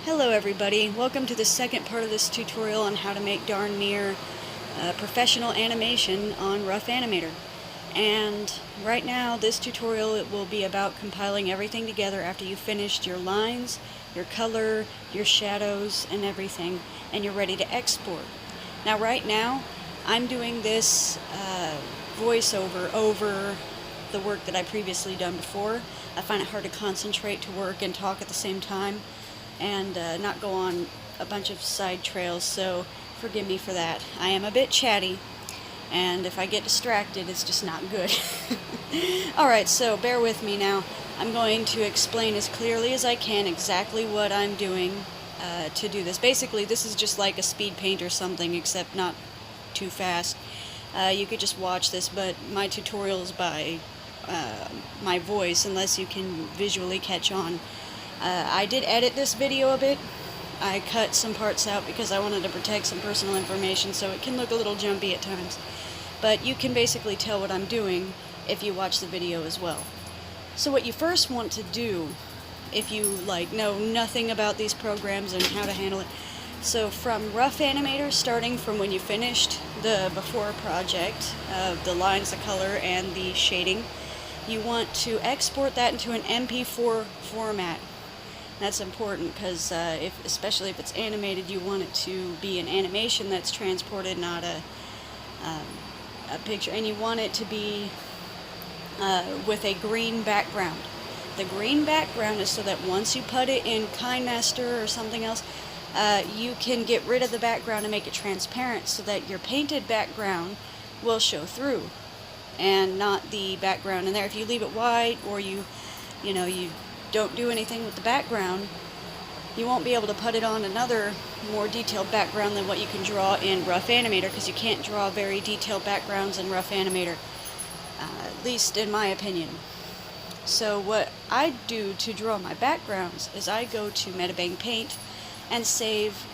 Hello everybody, welcome to the second part of this tutorial on how to make darn near professional animation on Rough Animator. And right now this tutorial will be about compiling everything together after you've finished your lines, your color, your shadows, and everything, and you're ready to export. Now right now I'm doing this voiceover over the work that I previously done before. I find it hard to concentrate to work and talk at the same time and not go on a bunch of side trails, so forgive me for that. I am a bit chatty, and if I get distracted, it's just not good. Alright, so bear with me now. I'm going to explain as clearly as I can exactly what I'm doing to do this. Basically, this is just like a speed paint or something, except not too fast. You could just watch this, but my tutorial is by my voice, unless you can visually catch on. I did edit this video a bit. I cut some parts out because I wanted to protect some personal information, so it can look a little jumpy at times. But you can basically tell what I'm doing if you watch the video as well. So what you first want to do, if you know nothing about these programs and how to handle it, so from Rough Animator, starting from when you finished the before project, the lines, the color, and the shading, you want to export that into an MP4 format. That's important because especially if it's animated, you want it to be an animation that's transported, not a picture. And you want it to be with a green background. The green background is so that once you put it in KineMaster or something else, you can get rid of the background and make it transparent so that your painted background will show through and not the background in there. If you leave it white or you don't do anything with the background, you won't be able to put it on another more detailed background than what you can draw in Rough Animator, because you can't draw very detailed backgrounds in Rough Animator, at least in my opinion. So what I do to draw my backgrounds is I go to Metabang Paint and save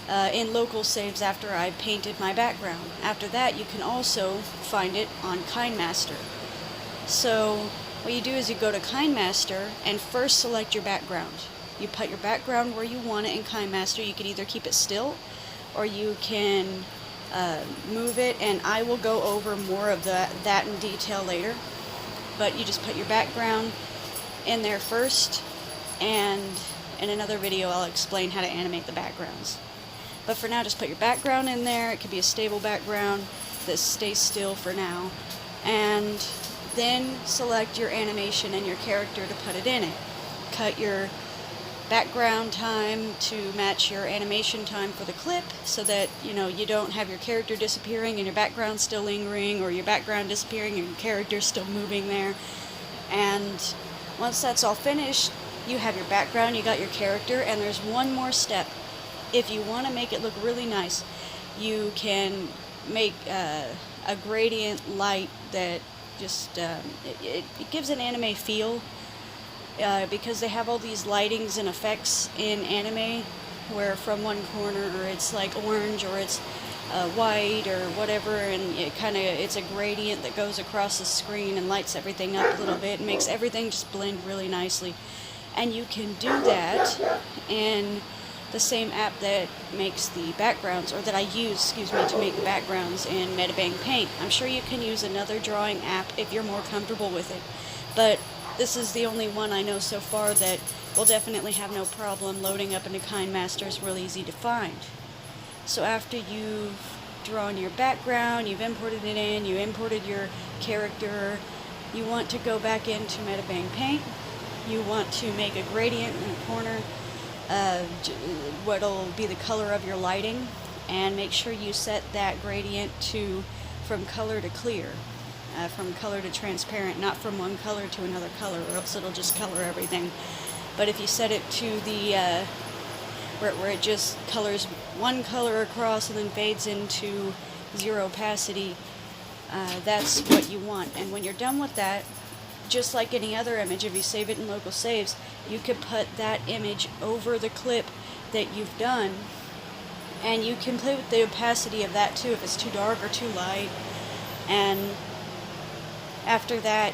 in local saves after I painted my background. After that, you can also find it on KineMaster. So what you do is you go to KineMaster and first select your background. You put your background where you want it in KineMaster. You can either keep it still or you can move it, and I will go over more of that in detail later. But you just put your background in there first, and in another video I'll explain how to animate the backgrounds. But for now, just put your background in there. It could be a stable background that stays still for now. And then select your animation and your character to put it in it. Cut your background time to match your animation time for the clip, so that you don't have your character disappearing and your background still lingering, or your background disappearing and your character still moving there. And once that's all finished, you have your background, you got your character, and there's one more step. If you want to make it look really nice, you can make a gradient light that just it gives an anime feel, because they have all these lightings and effects in anime where from one corner it's like orange or it's white or whatever, and it's a gradient that goes across the screen and lights everything up a little bit and makes everything just blend really nicely. And you can do that in the same app that makes the backgrounds, or that I use, to make the backgrounds in Metabang Paint. I'm sure you can use another drawing app if you're more comfortable with it, but this is the only one I know so far that will definitely have no problem loading up into KineMaster. It's really easy to find. So after you've drawn your background, you've imported it in, you imported your character, you want to go back into Metabang Paint. You want to make a gradient in the corner, what'll be the color of your lighting, and make sure you set that gradient to from color to clear, from color to transparent, not from one color to another color, or else it'll just color everything. But if you set it to the where it just colors one color across and then fades into zero opacity, that's what you want. And when you're done with that, just like any other image, if you save it in local saves, you could put that image over the clip that you've done, and you can play with the opacity of that too, if it's too dark or too light. And after that,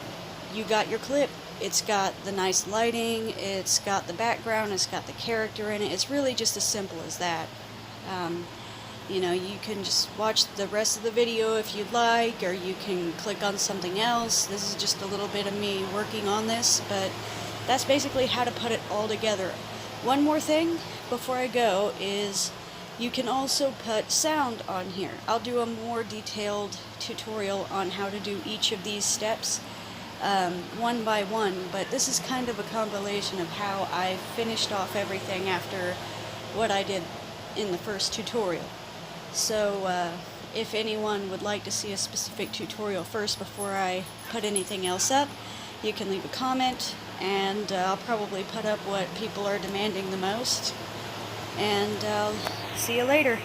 you got your clip. It's got the nice lighting, it's got the background, it's got the character in it. It's really just as simple as that. You know, you can just watch the rest of the video if you'd like, or you can click on something else. This is just a little bit of me working on this, but that's basically how to put it all together. One more thing before I go is you can also put sound on here. I'll do a more detailed tutorial on how to do each of these steps one by one, but this is kind of a compilation of how I finished off everything after what I did in the first tutorial. So if anyone would like to see a specific tutorial first before I put anything else up, you can leave a comment, and I'll probably put up what people are demanding the most. And I'll see you later.